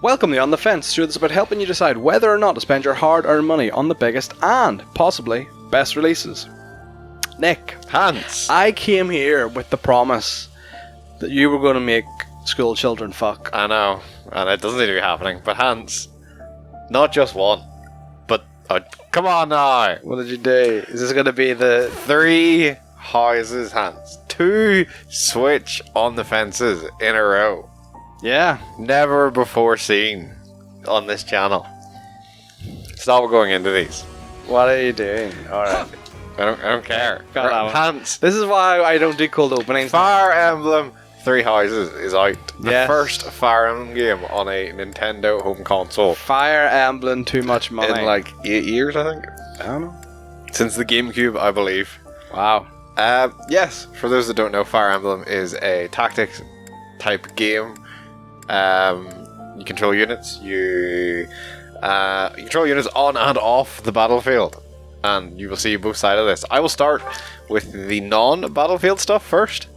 Welcome to On the Fence, show that's about helping you decide whether or not to spend your hard-earned money on the biggest and, possibly, best releases. Nick, Hans! I came here with the promise that you were going to make school children fuck. I know, and it doesn't seem to be happening, but Hans, not just one, but, come on now! What did you do? Is this going to be the... 3 houses, Hans. 2 switch on the fences in a row. Yeah. Never before seen on this channel. Stop going into these. What are you doing? Alright. I don't care. Got that one. Hans. This is why I don't do cold openings. Fire Emblem 3 Houses is out. The Yes. first Fire Emblem game on a Nintendo home console. Fire Emblem, too much money. In like 8 years, I think. I don't know. Since the GameCube, I believe. Wow. Yes, for those that don't know, Fire Emblem is a tactics type game. You control units. You control units on and off the battlefield, and you will see both sides of this. I will start with the non-battlefield stuff first.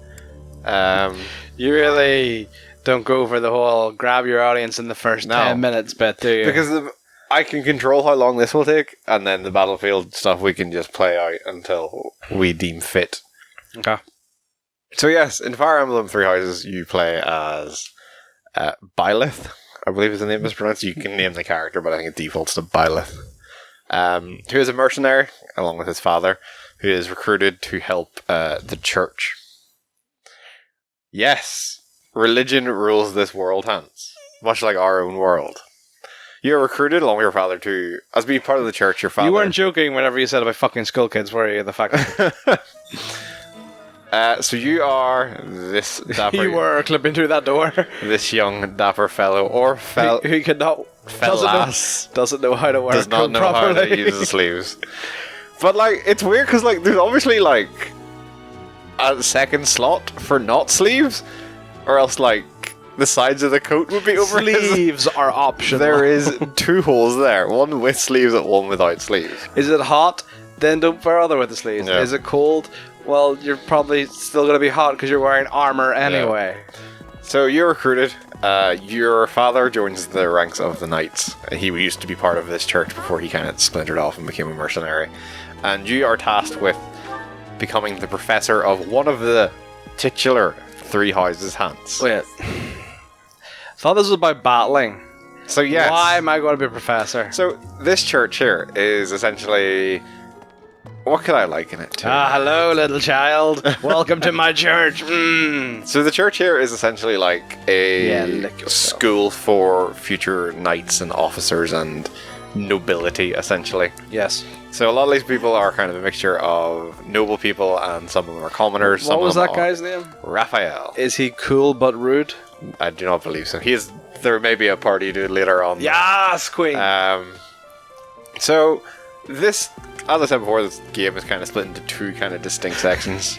You really don't go for the whole grab your audience in the first 10 minutes bit, do you? Because I can control how long this will take, and then the battlefield stuff we can just play out until we deem fit. Okay. So yes, in Fire Emblem 3 Houses, you play as Byleth, I believe is the name is pronounced. You can name the character, but I think it defaults to Byleth. Who is a mercenary, along with his father, who is recruited to help the church. Yes, religion rules this world, Hans. Much like our own world. You're recruited along with your father to, as being part of the church, your father... You weren't joking whenever you said about fucking school kids, were you? The fact that... so you are this dapper... You were clipping through that door. This young dapper fellow, or who could not... Doesn't know how to work does not know properly. how to use the sleeves. But, like, it's weird because, like, there's obviously, like, a second slot for not sleeves, or else, like, the sides of the coat would be over Sleeves are optional. There is 2 holes there, one with sleeves and one without sleeves. Is it hot? Then don't bother with the sleeves. Yeah. Is it cold? Well, you're probably still going to be hot because you're wearing armor anyway. Yeah. So you're recruited. Your father joins the ranks of the knights. He used to be part of this church before he kind of splintered off and became a mercenary. And you are tasked with becoming the professor of one of the titular 3 houses, Hans. Wait. I thought this was about battling. So yes. Why am I going to be a professor? So this church here is essentially... What could I liken it to? Hello, little child. Welcome to my church. So the church here is essentially like a lick yourself. school for future knights and officers and nobility, essentially. Yes. So a lot of these people are kind of a mixture of noble people, and some of them are commoners. What was that guy's name? Raphael. Is he cool but rude? I do not believe so. There may be a party dude later on. Yes, queen. So this, as I said before, this game is kind of split into 2 kind of distinct sections.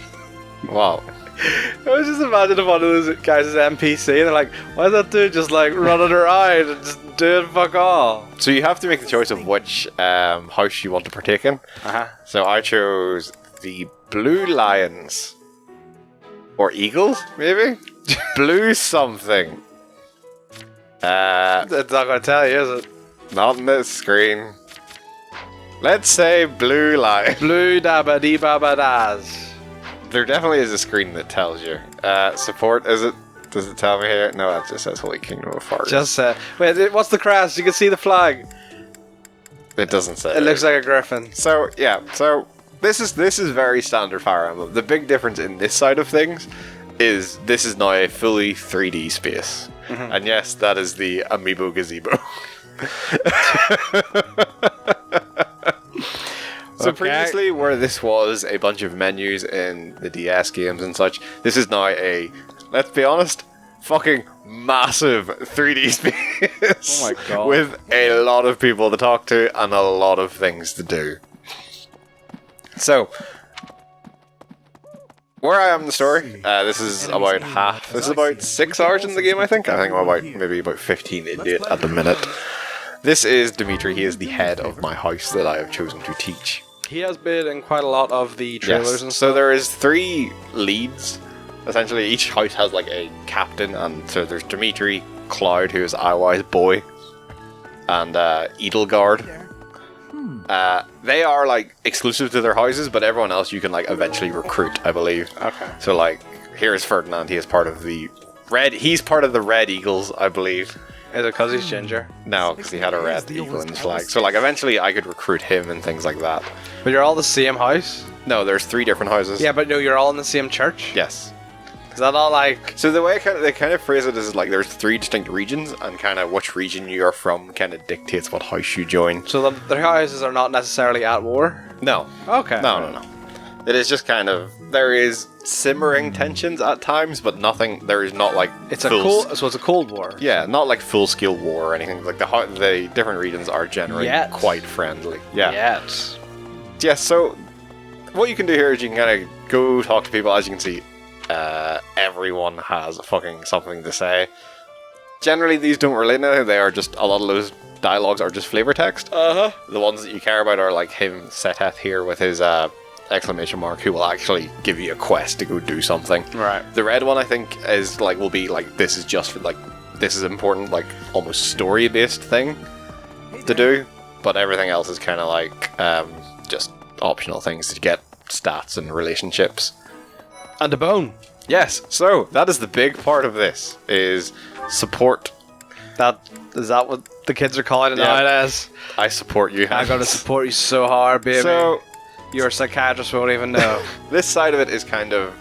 Wow. I was just imagining one of those guys as NPC, and they're like, why is that dude just like running around and just doing fuck all? So you have to make the choice of which house you want to partake in. Uh-huh. So I chose the Blue Lions. Or Eagles, maybe? Blue something. It's not going to tell you, is it? Not on this screen. Let's say Blue Lion. Blue dabba dee baba daz. There definitely is a screen that tells you. Support, is it? Does it tell me here? No, it just says Holy Kingdom of Fire. Just wait, what's the crest? You can see the flag. It doesn't say. It looks like a griffin. So yeah, so this is very standard Fire Emblem. The big difference in this side of things is this is now a fully 3D space. Mm-hmm. And yes, that is the Amiibo Gazebo. So previously, where this was a bunch of menus in the DS games and such, this is now a, let's be honest, fucking massive 3D space. Oh my God. With a lot of people to talk to and a lot of things to do. So, where I am in the story, this is about half. This is about 6 hours in the game, I think. I think I'm maybe about 15 into it at the minute. This is Dimitri. He is the head of my house that I have chosen to teach. He has been in quite a lot of the trailers and So stuff. there is 3 leads. Essentially, each house has like a captain, and so there's Dimitri, Cloud, who is IY's boy, and Edelgard. They are like exclusive to their houses, but everyone else you can like eventually recruit, I believe. Okay. So like, here is Ferdinand. He is part of the Red. He's part of the Red Eagles, I believe. Is it because he's ginger? No, because he had a red eagle in his flag. So like, eventually I could recruit him and things like that. But you're all the same house? No, there's 3 different houses. Yeah, but no, you're all in the same church? Yes. Is that all like... So the way they kind of phrase it is like there's 3 distinct regions, and kind of which region you are from kind of dictates what house you join. So the houses are not necessarily at war? No. Okay. No. It is just kind of, there is simmering tensions at times, but nothing, there is not like So it's a Cold War? Yeah, not like full-scale war or anything. Like the different regions are generally quite friendly. Yeah. Yet. Yeah, so what you can do here is you can kind of go talk to people. As you can see, everyone has fucking something to say. Generally, these don't relate to anything. They are just, a lot of those dialogues are just flavor text. The ones that you care about are like him, Setheth here with his exclamation mark, who will actually give you a quest to go do something. Right. The red one, I think, is like, will be like, this is just for like, this is important, like almost story-based thing to do. But everything else is kind of like just optional things to get stats and relationships. And a bone. Yes, so that is the big part of this, is support. Is that what the kids are calling it Yeah. nowadays? I support you. I'm going to support you so hard, baby. So, your psychiatrist won't even know. this side of it is kind of,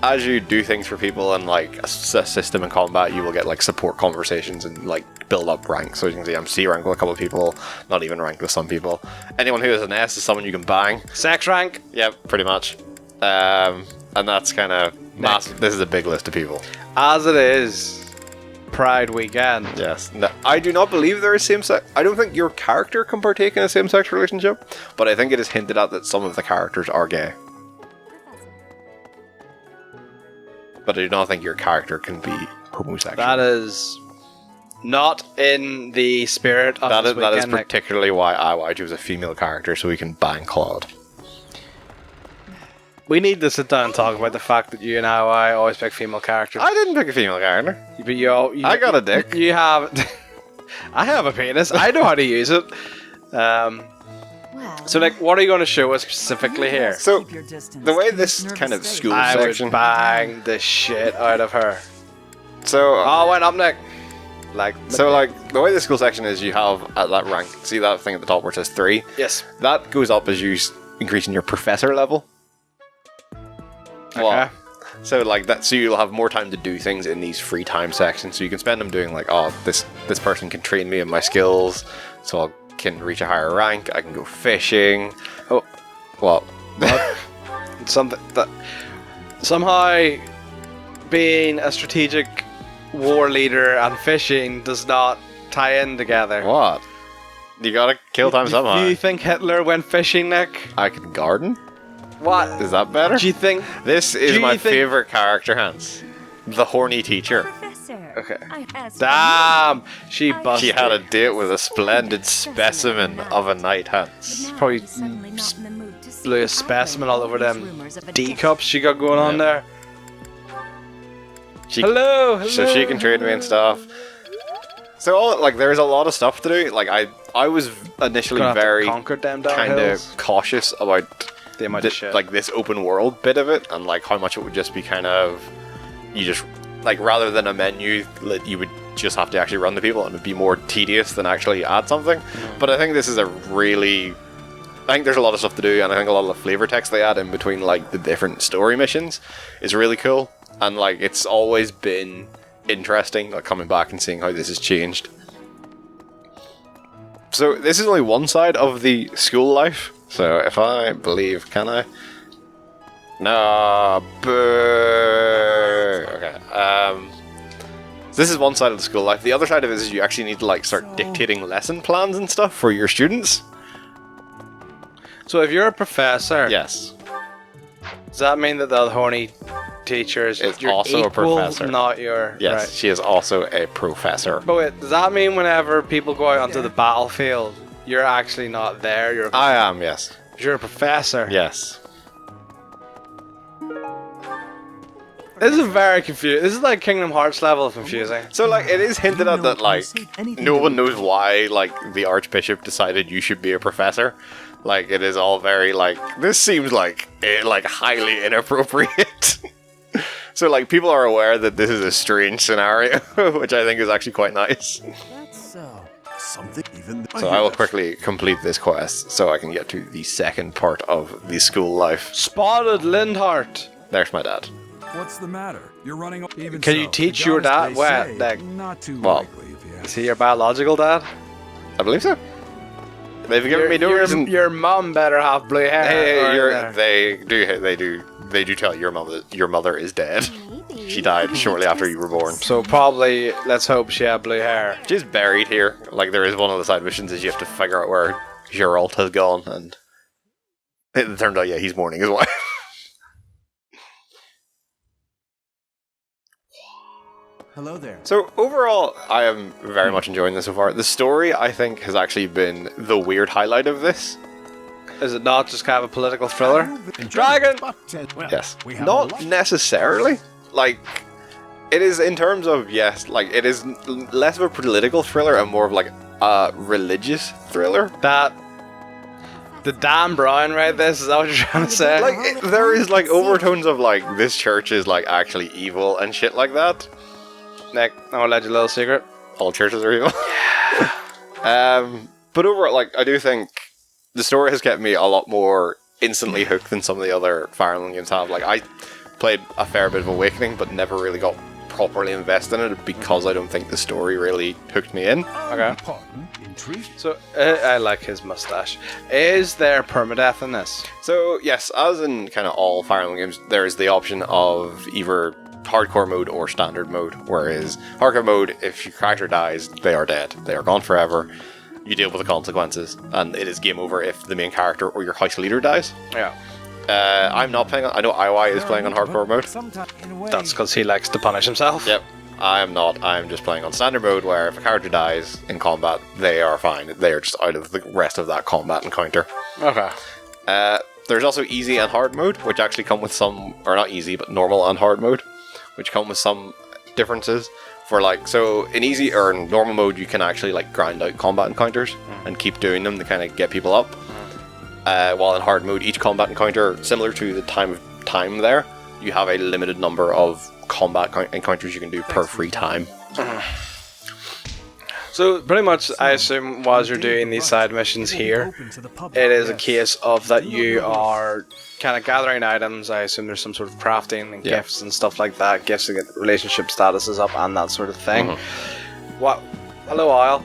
as you do things for people and like a system in combat, you will get like support conversations and like build up rank. So you can see I'm C rank with a couple of people, not even ranked with some people. Anyone who has an S is someone you can bang. Sex rank? Yep, pretty much. And that's kind of massive. This is a big list of people. As it is Pride weekend. Yes. No, I do not believe there is same-sex. I don't think your character can partake in a same-sex relationship, but I think it is hinted at that some of the characters are gay. But I do not think your character can be homosexual. That is not in the spirit of this That is weekend, Nick. particularly why I choose a female character, so we can bang Claude. We need to sit down and talk about the fact that you and I always pick female characters. I didn't pick a female character. But you I got a dick. You have... I have a penis. I know how to use it. So, like, what are you going to show us specifically here? So, the way this kind of school I section... would bang the shit out of her. So, Oh, went up, Nick. Like, so like, the way the school section is, you have at that rank, see that thing at the top where it says 3? yes. That goes up as you increase in your professor level. Okay. So like that, so you'll have more time to do things in these free time sections. So you can spend them doing like, oh, this person can train me in my skills, so I can reach a higher rank. I can go fishing. Oh, what? Something that somehow being a strategic war leader and fishing does not tie in together. What? You gotta kill time somehow. Do you think Hitler went fishing, Nick? I can garden. What? Is that better? Do you think? This is do my you think- favorite character, Hans. The horny teacher. Okay. Damn, she busted. She had a date with a splendid specimen of a knight, Hans. Probably blew a specimen all over them D cups she got going on there. Hello. So she can trade me and stuff. So all like there's a lot of stuff to do. Like I was initially Gonna have to very conquer them down kind of hills. cautious about The amount of shit. like this open world bit of it, and like how much it would just be kind of, you just like, rather than a menu, you would just have to actually run the people, and it'd be more tedious than actually add something. But I think this is I think there's a lot of stuff to do, and I think a lot of the flavor text they add in between like the different story missions is really cool, and like it's always been interesting, like coming back and seeing how this has changed. So this is only one side of the school life. So if I believe, can I? No, boo. Okay. So this is one side of the school life. The other side of it is you actually need to like start dictating lesson plans and stuff for your students. So if you're a professor, Yes. does that mean that the horny teacher is Is your also a equal, professor. not your... Yes, Right. she is also a professor. But wait, does that mean whenever people go out onto the battlefield, you're actually not there? I am, yes. You're a professor. Yes. This is very confusing. This is like Kingdom Hearts level of confusing. So, like, it is hinted at that, like, no one knows why, like, the Archbishop decided you should be a professor. Like, it is all very, like, this seems like, highly inappropriate. So, like, people are aware that this is a strange scenario, which I think is actually quite nice. That's something even. So I will quickly complete this quest so I can get to the second part of the school life. Spotted Lindhart. There's my dad. What's the matter? You're running. Even Can so, you teach to be your honest, dad? they Well, say like- not too Well, likely if you Is ask. he your biological dad? I believe so. They've given me no reason. Your mum better have blue hair. They do tell your mother is dead. She died shortly after you were born. So probably, let's hope she had blue hair. She's buried here. Like, there is one of the side missions is you have to figure out where Geralt has gone, and it turned out, yeah, he's mourning his wife. Hello there. So overall, I am very much enjoying this so far. The story, I think, has actually been the weird highlight of this. Is it not just kind of a political thriller? Dragon! Well, Yes. we have a lot- Not necessarily. Like, it is in terms of, yes, like, it is less of a political thriller and more of, like, a religious thriller. The Dan Brown read this, is that what you're trying to say? Like, there is, like, overtones of, like, this church is, like, actually evil and shit like that. Nick, I want to let you a little secret. All churches are evil. But overall, like, I do think the story has kept me a lot more instantly hooked than some of the other Fire Emblem games have. Like, I played a fair bit of Awakening, but never really got properly invested in it because I don't think the story really hooked me in. Okay. Pardon, intrigue. So, I like his mustache. Is there permadeath in this? So, yes, as in kind of all Fire Emblem games, there is the option of either hardcore mode or standard mode, whereas hardcore mode, if your character dies, they are dead. They are gone forever. You deal with the consequences, and it is game over if the main character or your house leader dies. Yeah. I'm not playing on... I know IY is playing on hardcore mode. Sometime in a way. That's because he likes to punish himself. Yep. I am not. I am just playing on standard mode, where if a character dies in combat, they are fine. They are just out of the rest of that combat encounter. Okay. There's also easy and hard mode, which actually come with some... Or not easy, but normal and hard mode, which come with some differences. For like, so in easy or in normal mode, you can actually like grind out combat encounters and keep doing them to kind of get people up. While in hard mode, each combat encounter, similar to the time there, you have a limited number of combat encounters you can do per free time. So pretty much, I assume, while you're doing these side missions here, it is a case of that you are kind of gathering items. I assume there's some sort of crafting and Yeah. gifts and stuff like that. Gifts to get relationship statuses up and that sort of thing. What? Hello, Isle.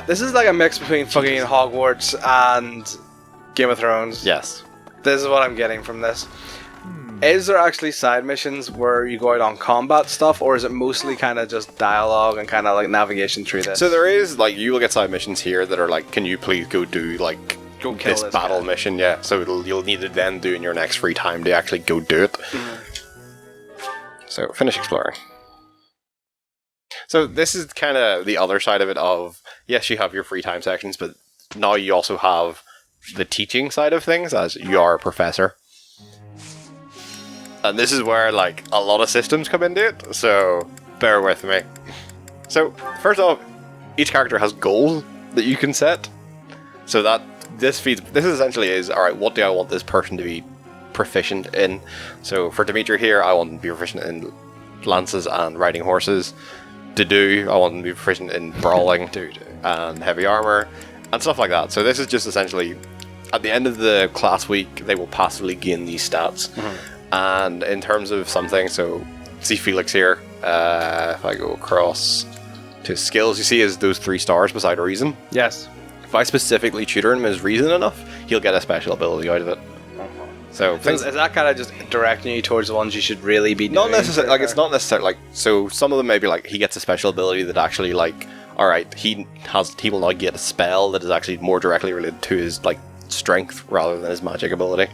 This is like a mix between fucking Hogwarts and Game of Thrones. Yes. This is what I'm getting from this. Is there actually side missions where you go out on combat stuff, or is it mostly kind of just dialogue and kind of like navigation through this? So there is, like, you will get side missions here that are like, can you please go do, like, Go kill this this battle guy. mission? Yeah, so you'll need to then do in your next free time to actually go do it. So, finish exploring. So this is kind of the other side of it of, yes, you have your free time sections, but now you also have the teaching side of things, as you are a professor. And this is where, like, a lot of systems come into it, so bear with me. So, first off, each character has goals that you can set. So that this essentially is, alright, what do I want this person to be proficient in? So for Dimitri here, I want them to be proficient in lances and riding horses. I want them to be proficient in brawling and heavy armor and stuff like that. So this is just essentially, at the end of the class week, they will passively gain these stats. And in terms of something, so see Felix here, if I go across to skills, you see is those 3 stars beside reason. Yes. If I specifically tutor him as reason enough, he'll get a special ability out of it. So Is that kind of just directing you towards the ones you should really be doing? not necessarily like it's not necessarily like so. Some of them may be like he gets a special ability that actually like all right he will now get a spell that is actually more directly related to his like strength rather than his magic ability.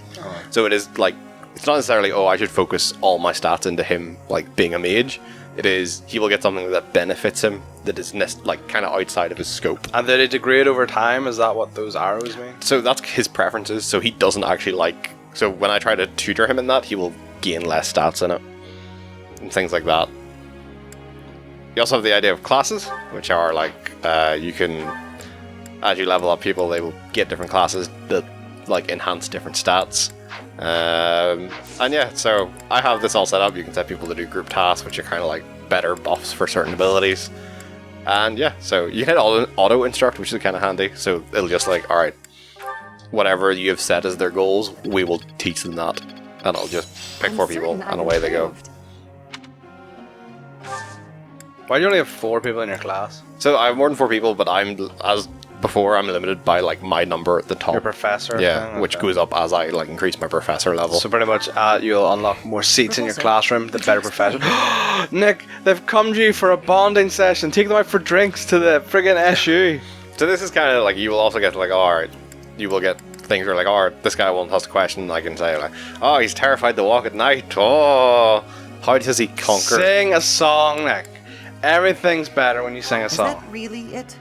So it is like it's not necessarily I should focus all my stats into him like being a mage. It is he will get something that benefits him that is like kind of outside of his scope. And did it degrade over time? Is that what those arrows mean? So that's his preferences. So he doesn't actually like. So when I try to tutor him in that, he will gain less stats in it and things like that. You also have the idea of classes, which are like you can, as you level up people, they will get different classes that like enhance different stats. And yeah, so I have this all set up. You can set people to do group tasks, which are kind of like better buffs for certain abilities. And yeah, so you can hit auto instruct, which is kind of handy. So it'll just like, all right, whatever you have set as their goals, we will teach them that, and I'll just pick 4 people, and away they go. Why do you only have 4 people in your class? So I have more than 4 people, but I'm as before I'm limited by like my number at the top. Your professor? Yeah, thing? which Okay. goes up as I like increase my professor level. So pretty much you'll unlock more seats in your classroom, the better professor. Nick, they've come to you for a bonding session. Take them out for drinks to the friggin' SU. So this is kind of like you will also get like alright, you will get things where like alright, this guy won't ask a question. I can say like, oh, he's terrified to walk at night. Oh, how does he conquer? Sing a song, Nick. Everything's better when you sing a Is song. that really it?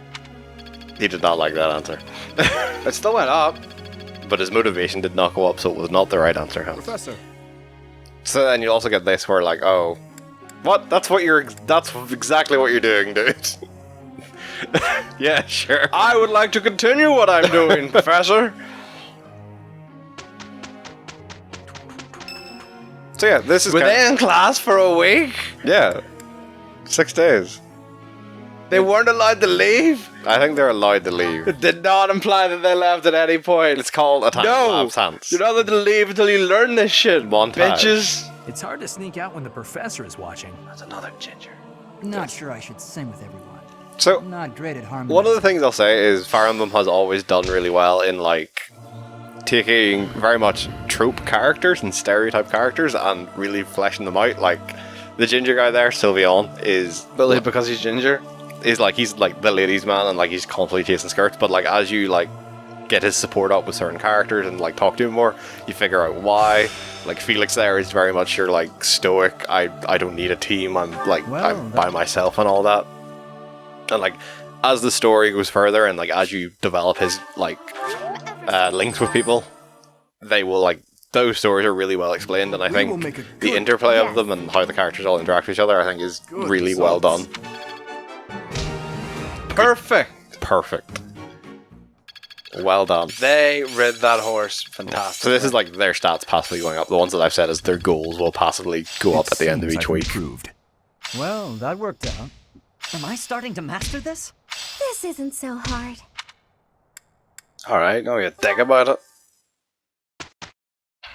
He did not like that answer, It still went up. but his motivation did not go up, so it was not the right answer. Hans. Professor. So then you also get this where like, oh, what? That's exactly what you're doing, dude. Yeah, sure. I would like to continue what I'm doing, Professor. So yeah, this is Were they in class for a week? yeah, 6 days. They weren't allowed to leave? I think they're allowed to leave. It did not imply that they left at any point. It's called a time No! absence. You're not allowed to leave until you learn this shit, Montage. bitches. It's hard to sneak out when the professor is watching. That's another ginger. Not sure I should sing with everyone. So I'm not great at harmony. one of the things I'll say is Fire Emblem has always done really well in like taking very much trope characters and stereotype characters and really fleshing them out. Like the ginger guy there, Sylveon, is Bullied because he's ginger? he's like the ladies' man and like he's constantly chasing skirts. But like as you like get his support up with certain characters and like talk to him more, you figure out why. Like Felix there is very much your like stoic. I don't need a team. I'm like Well, I'm by myself and all that. And like as the story goes further and like as you develop his like links with people, they will like those stories are really well explained, and I We will think make a the good- interplay of them and how the characters all interact with each other, I think is Good really well done. results. Perfect. Perfect. Well done. They rid that horse fantastic. So this is like their stats passively going up. The ones that I've said as their goals will passively go up It at the end of seems each I've week. improved. Well, that worked out. Am I starting to master this? This isn't so hard. Alright, now you think about it.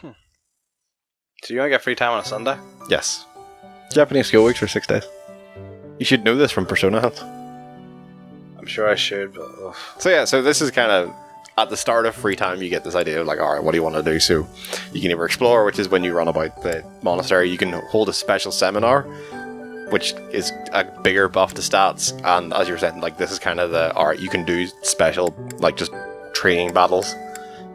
So you want to get free time on a Sunday? Yes. Japanese school weeks for 6 days. You should know this from Persona Hunt. I'm sure I should, but... ugh. So yeah, so this is kind of at the start of free time. You get this idea of like, all right, what do you want to do? So you can either explore, which is when you run about the monastery. You can hold a special seminar, which is a bigger buff to stats. And as you were saying, like this is kind of the all right, you can do special like just training battles,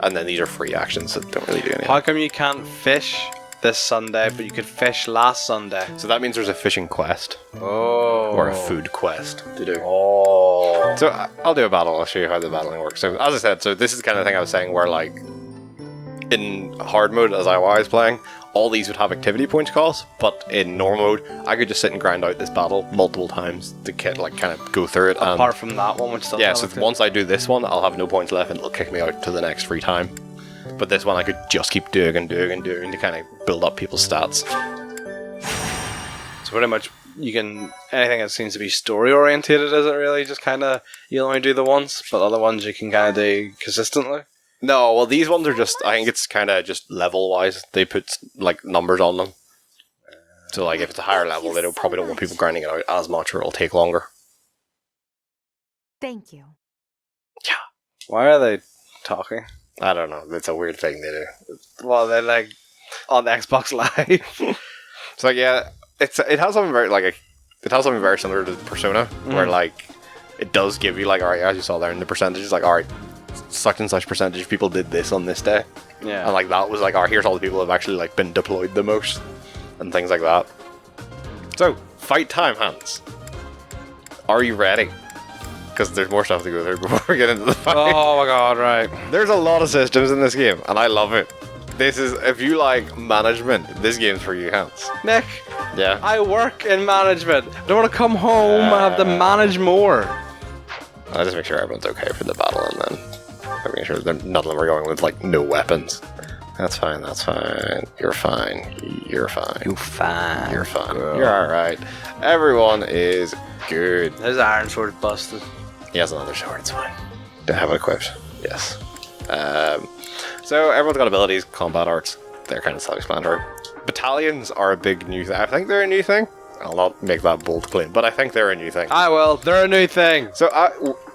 and then these are free actions that don't really do anything. How come you can't fish this Sunday, but you could fish last Sunday? So that means there's a fishing quest Oh. or a food quest to do. Oh. So I'll do a battle. I'll show you how the battling works. So as I said, so this is the kind of thing I was saying where like in hard mode as I was playing, all these would have activity points cost, but in normal mode, I could just sit and grind out this battle multiple times to get like kind of go through it. And Apart from that one, which still yeah, so once I do this one, I'll have no points left and it'll kick me out to the next free time. But this one I could just keep doing and doing and doing to kind of build up people's stats. So pretty much you can anything that seems to be story orientated isn't really just kind of you only do the once, but other ones you can kind of do consistently. No, well these ones are just, I think it's kind of just level wise. They put like numbers on them. So like if it's a higher level, they probably don't want people grinding it out as much or it'll take longer. Thank you. Why are they talking? I don't know. It's a weird thing they do. Well, they're like on the Xbox Live. So like, yeah, it has something very it has something very similar to Persona, where like it does give you like, all right, as you saw there in the percentages, like, all right, such and such percentage of people did this on this day. Yeah. And like that was like, all right, here's all the people who have actually like been deployed the most and things like that. So, fight time, Hans. Are you ready? Because there's more stuff to go through before we get into the fight. Oh my god, right. There's a lot of systems in this game, and I love it. This is, if you like management, this game's for you, Hans. Nick, Yeah. I work in management. I don't want to come home and have to manage more. I'll just make sure everyone's okay for the battle, and then I'll make sure that none of them are going with like no weapons. That's fine. That's fine. You're fine. You're fine. You fine. You're fine. You're all right. Everyone is good. His iron sword busted. He has another sword. It's fine. Do I have it equipped? Yes. So everyone's got abilities, combat arts. They're kind of self-explanatory. Battalions are a big new thing. I think they're a new thing. I'll not make that bold claim, but I think they're a new thing. I will. They're a new thing. So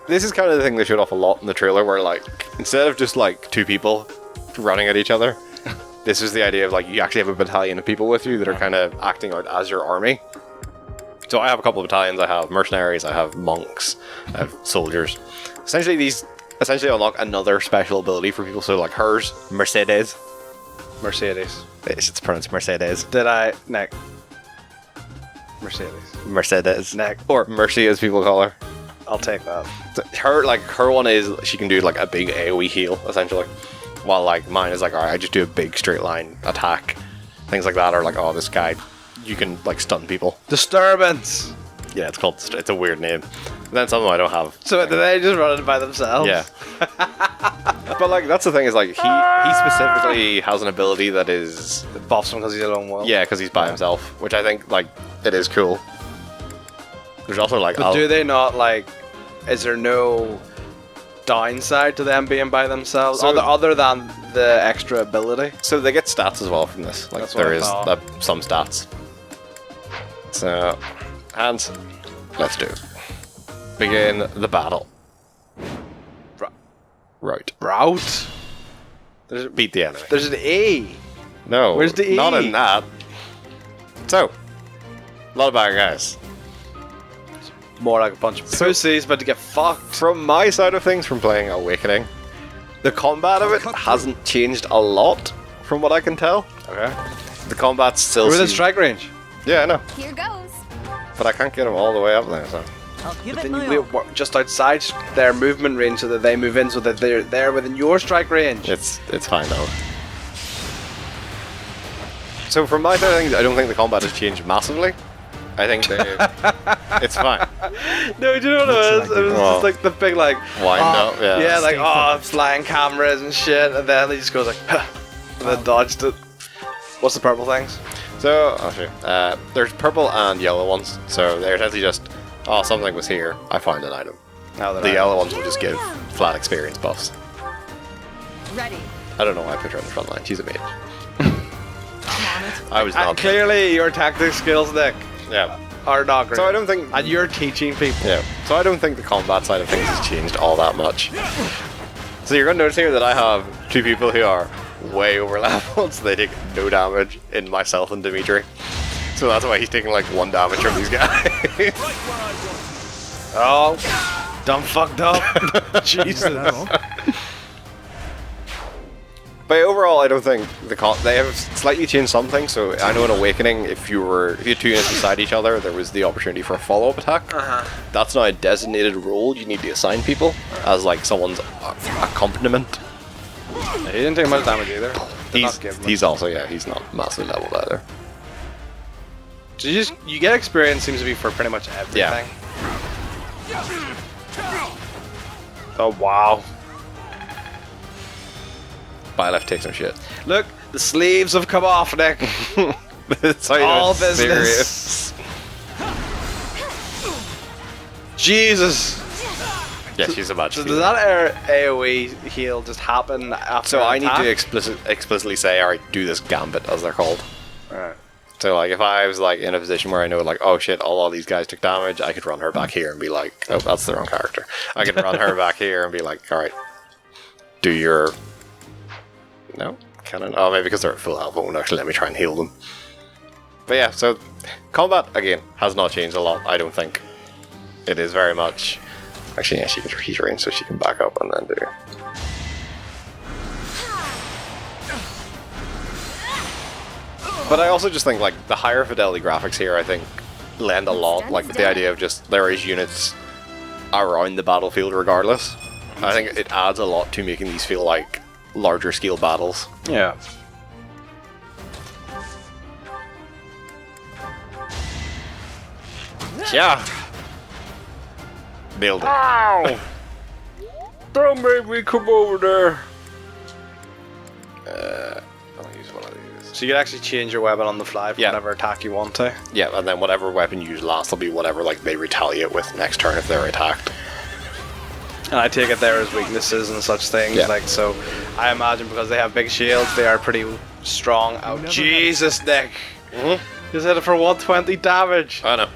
this is kind of the thing they showed off a lot in the trailer, where like instead of just like two people running at each other, this is the idea of like you actually have a battalion of people with you that are kind of acting out as your army. So I have a couple of battalions. I have mercenaries, I have monks, I have soldiers. Essentially these unlock another special ability for people. So like hers, Mercedes. It's pronounced Mercedes. Did I... Nick. Mercedes. Nick. Or Mercy as people call her. I'll take that. So her one is she can do like a big AoE heal essentially, while like mine is like, alright, I just do a big straight line attack, things like that, or like, oh, this guy, you can like stun people. Disturbance. Yeah, it's a weird name. And then some of them I don't have. So do they just run it by themselves? Yeah. But like that's the thing is like he specifically has an ability that is Buffs him because he's a lone wolf. because he's by himself, which I think like it is cool. There's also like But do they not like? Is there no downside to them being by themselves, So- other than the extra ability? So they get stats as well from this. Like That's what there I is thought. some stats. So, Hans, let's do it. Begin the battle. Right. Route. Beat the enemy. There's an E. No. Where's the E? Not in that. So, a lot of bad guys. More like a bunch of pussies, but to get fucked. From my side of things, from playing Awakening, the combat of it hasn't changed a lot, from what I can tell. Okay. The combat's still. We're within seems- strike range. Yeah, I know, Here goes. but I can't get them all the way up there. So. I'll give it Then my you all. we're just outside their movement range, so that they move in, so that they're within your strike range. It's fine though. So from my side of things, I don't think the combat has changed massively. I think it's fine. No, do you know what it was? It was Well, just like the big like wind up, yeah. yeah, like Stay focused. flying cameras and shit, and then he just goes like, and then dodged it. What's the purple things? So I'll show you. There's purple and yellow ones. So they're essentially just, oh, something was here. I found an item. Now that The I- yellow ones will just give flat experience buffs. Ready. I don't know why I put her on the front line. She's a mage. I'm on it. I was not. clearly your tactic skills, Nick, Yeah. are not great. So I don't think. And you're teaching people. Yeah. So I don't think the combat side of things has changed all that much. So you're going to notice here that I have two people who are way over leveled, so they take no damage in myself and Dimitri. So that's why he's taking like 1 damage from these guys. Oh, dumb fucked up. Jesus. No. But overall, I don't think they have slightly changed some things. So I know in Awakening, if you had 2 units beside each other, there was the opportunity for a follow-up attack. That's now a designated role. You need to assign people as like someone's accompaniment. He didn't take much damage either. Did not give much. He's also he's not massively leveled either. So you get experience seems to be for pretty much everything. Oh wow. Byleth takes some shit. Look, the sleeves have come off, Nick. It's how you know All it's business. serious. Jesus. Yeah, she's a match. So does that AoE heal just happen after So I an need to attack? explicitly say, alright, do this gambit, as they're called. Alright. So like, if I was like in a position where I know like, oh shit, all these guys took damage, I could run her back here and be like, oh, that's the wrong character. I could run her back here and be like, alright, do your No? Cannon? Oh, maybe because they're at full health, it won't actually let me try and heal them. But yeah, so combat, again, has not changed a lot, I don't think. It is very much... Actually, yeah, she's ranged, so she can back up and then do... But I also just think, like, the higher fidelity graphics here, I think, lend a lot. Like, the idea of just there is units around the battlefield regardless. I think it adds a lot to making these feel like larger scale battles. Yeah. Yeah. Nailed it. Ow! Don't make me come over there. I'll use one of these. So you can actually change your weapon on the fly for Yeah. whatever attack you want to. Yeah, and then whatever weapon you use last will be whatever like they retaliate with next turn if they're attacked. And I take it there as weaknesses and such things. Yeah. Like, so I imagine because they have big shields, they are pretty strong. Oh, Jesus, Nick. Just hit it for 120 damage. I know.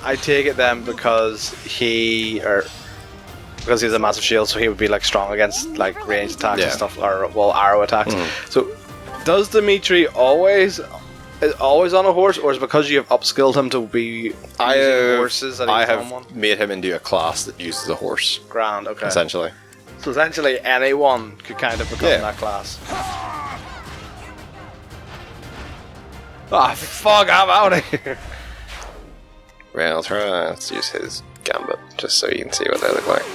I take it then because he has a massive shield, so he would be like strong against like ranged attacks Yeah. and stuff, or well, arrow attacks. So does Dimitri always on a horse, or is it because you have upskilled him to be using horses that I he's have on one? made him into a class that uses a horse, Grand, okay. essentially. So essentially anyone could kind of become Yeah. that class. Ah, fuck, I'm out of here. Right, let's use his gambit, just so you can see what they look like.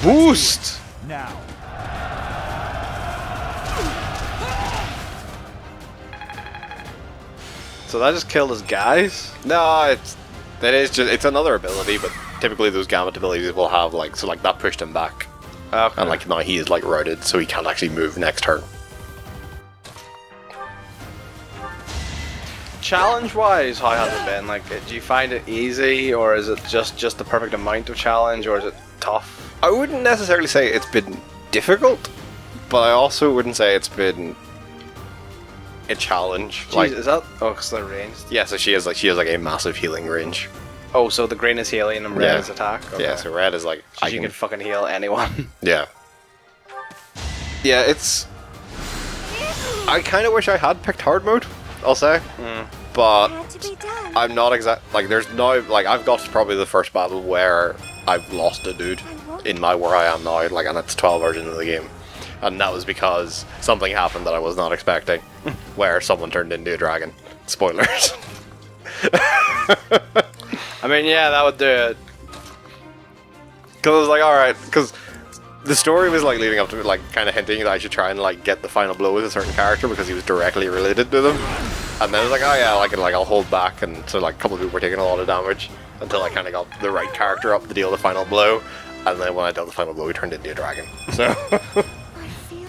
Boost! Now. So that just killed his guys? No, it's another ability, but typically those gambit abilities will have like, so like that pushed him back. Okay. And like now he is like routed, so he can't actually move next turn. Challenge-wise, how has it been? Like, do you find it easy, or is it just the perfect amount of challenge, or is it tough? I wouldn't necessarily say it's been difficult, but I also wouldn't say it's been a challenge. Jeez, Like, is that? Oh, because they're ranged. yeah, so she has like a massive healing range. Oh, so the green is healing and red Yeah. is attack. Okay. Yeah, so red is like So you can fucking heal anyone. yeah. Yeah, it's. I kind of wish I had picked hard mode. I'll say, but Had to be done. I'm not exact. Like, there's now like I've got to probably the first battle where I've lost a dude in my where I am now. Like, and it's 12 hours into the game, and that was because something happened that I was not expecting, where someone turned into a dragon. Spoilers. I mean, yeah, that would do it. Because I was like, all right, because the story was like leading up to it, like kind of hinting that I should try and like get the final blow with a certain character because he was directly related to them. And then I was like, oh yeah, I'll hold back, and so like a couple of people were taking a lot of damage until I kind of got the right character up to deal the final blow. And then when I dealt the final blow, he turned into a dragon. So, I feel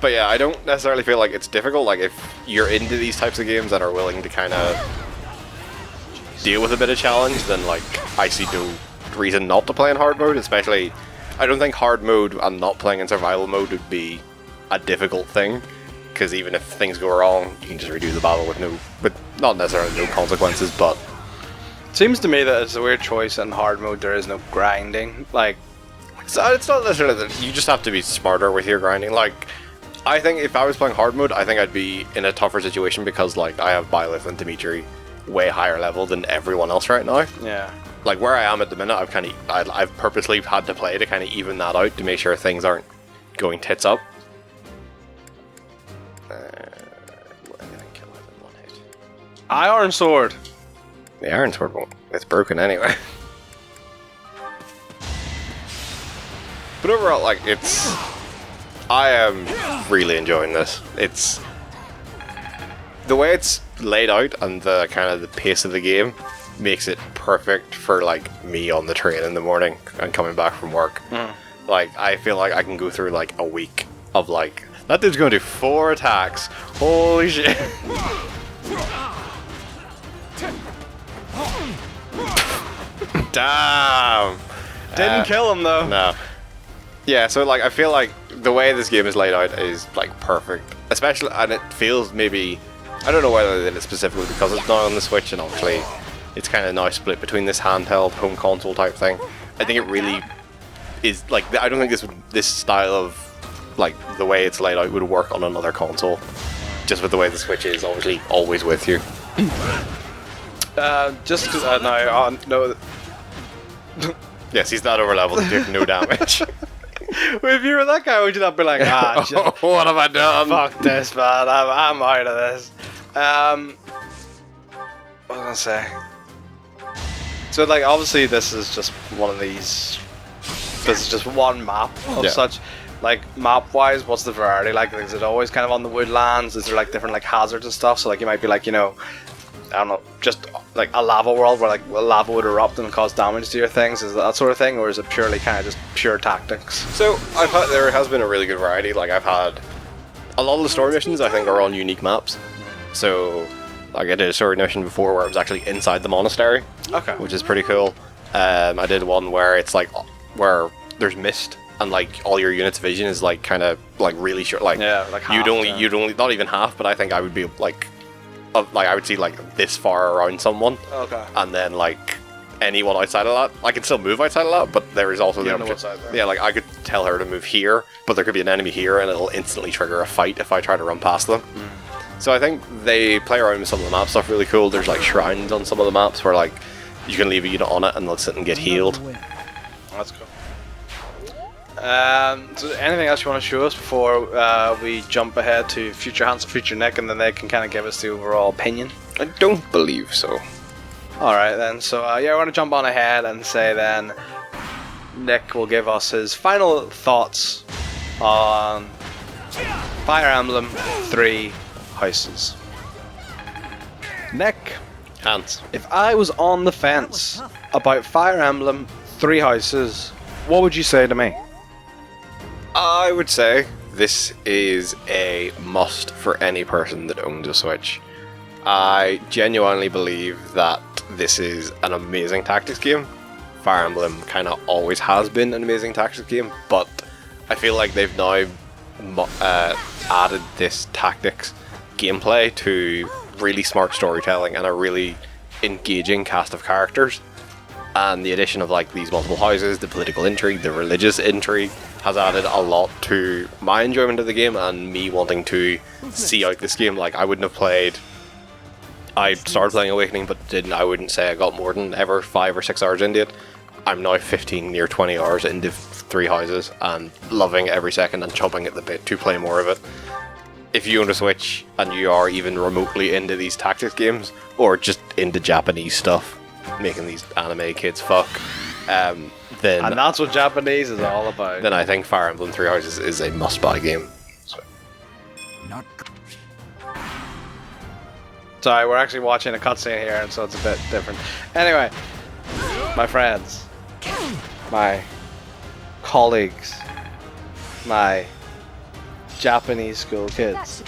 but yeah, I don't necessarily feel like it's difficult. Like, if you're into these types of games and are willing to kind of deal with a bit of challenge, then like I see no reason not to play in hard mode. Especially, I don't think hard mode and not playing in survival mode would be a difficult thing, because even if things go wrong, you can just redo the battle with not necessarily no consequences. But Seems to me that it's a weird choice in hard mode. There is no grinding. Like, it's not necessarily that you just have to be smarter with your grinding. Like, I think if I was playing hard mode, I think I'd be in a tougher situation because like I have Byleth and Dimitri way higher level than everyone else right now. yeah. Like, where I am at the minute, I've purposely had to play to kind of even that out to make sure things aren't going tits up. I'm gonna kill him in one hit. Iron sword. The iron sword won't. It's broken anyway. But overall, like, I am really enjoying this. It's the way it's laid out and the kind of the pace of the game makes it perfect for like me on the train in the morning and coming back from work. Like, I feel like I can go through like a week of like, that dude's going to do 4 attacks. Holy shit. Damn. Didn't kill him though. No. Yeah, so like I feel like the way this game is laid out is like perfect. Especially, and it feels maybe, I don't know whether they did it specifically because it's now on the Switch and obviously it's kind of now split between this handheld home console type thing. I think it really is like, I don't think this style of like the way it's laid out would work on another console. Just with the way the Switch is, obviously, always with you. Just because no. Yes, he's that over level to take no damage. If you were that guy, would you not be like, just What have I done? fuck this, man, I'm out of this. What was I gonna say? So, like, obviously, this is just one of these. This is just one map of such. Like, map-wise, what's the variety like? Is it always kind of on the woodlands? Is there like different like hazards and stuff? So, like, you might be like, you know, I don't know, just like a lava world where like lava would erupt and cause damage to your things. Is it that sort of thing, or is it purely kind of just pure tactics? So there has been a really good variety. Like I've had a lot of the story missions I think are on unique maps. So like I did a story mission before where I was actually inside the monastery, which is pretty cool. I did one where it's like where there's mist and like all your units' vision is like kind of like really short. Like you'd only not even half, but I think I would be like I would see like this far around someone. And then like anyone outside of that, I can still move outside of that, but there is also the option. Yeah, like I could tell her to move here, but there could be an enemy here, and it'll instantly trigger a fight if I try to run past them. So I think they play around with some of the map stuff really cool. There's like shrines on some of the maps where like you can leave a unit on it and they'll sit and get healed. That's cool. So anything else you want to show us before we jump ahead to Future Hans and Future Nick, and then they can kind of give us the overall opinion? I don't believe so. Alright then, so yeah, we're going to jump on ahead and say then Nick will give us his final thoughts on Fire Emblem 3 Houses. Nick, Hans. if I was on the fence about Fire Emblem 3 Houses, what would you say to me? I would say this is a must for any person that owns a Switch. I genuinely believe that this is an amazing tactics game. Fire Emblem kind of always has been an amazing tactics game, but I feel like they've now added this tactics gameplay to really smart storytelling and a really engaging cast of characters. And the addition of like these multiple houses, the political intrigue, the religious intrigue has added a lot to my enjoyment of the game and me wanting to see out this game. Like I wouldn't have played. I started playing Awakening, but I wouldn't say I got more than ever 5 or 6 hours into it. I'm now 15, near 20 hours into 3 houses and loving every second and chomping at the bit to play more of it. If you own a Switch and you are even remotely into these tactics games or just into Japanese stuff, making these anime kids fuck, then And that's what Japanese is all about. then I think Fire Emblem 3 Houses is a must-buy game. Not Sorry, we're actually watching a cutscene here, and so it's a bit different. Anyway, my friends, my colleagues, my Japanese school kids,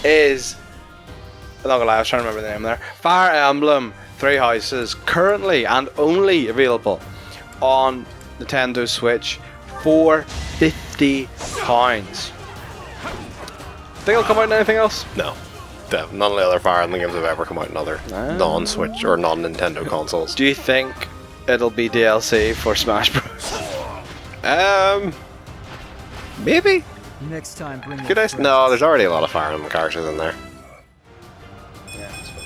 is, I'm not gonna lie, I was trying to remember the name there, Fire Emblem 3 Houses, currently and only available on Nintendo Switch for £50. Think it'll come out in anything else? No. None of the other Fire Emblem games have ever come out in other non-Switch or non-Nintendo consoles. Do you think it'll be DLC for Smash Bros? Maybe? next time. Bring Could I? No, there's already a lot of Fire Emblem characters in there. Yeah, I suppose.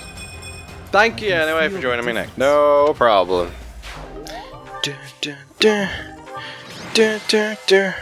Thank you anyway for joining me, Nick. No problem. Duh, duh, duh. Duh, duh, duh.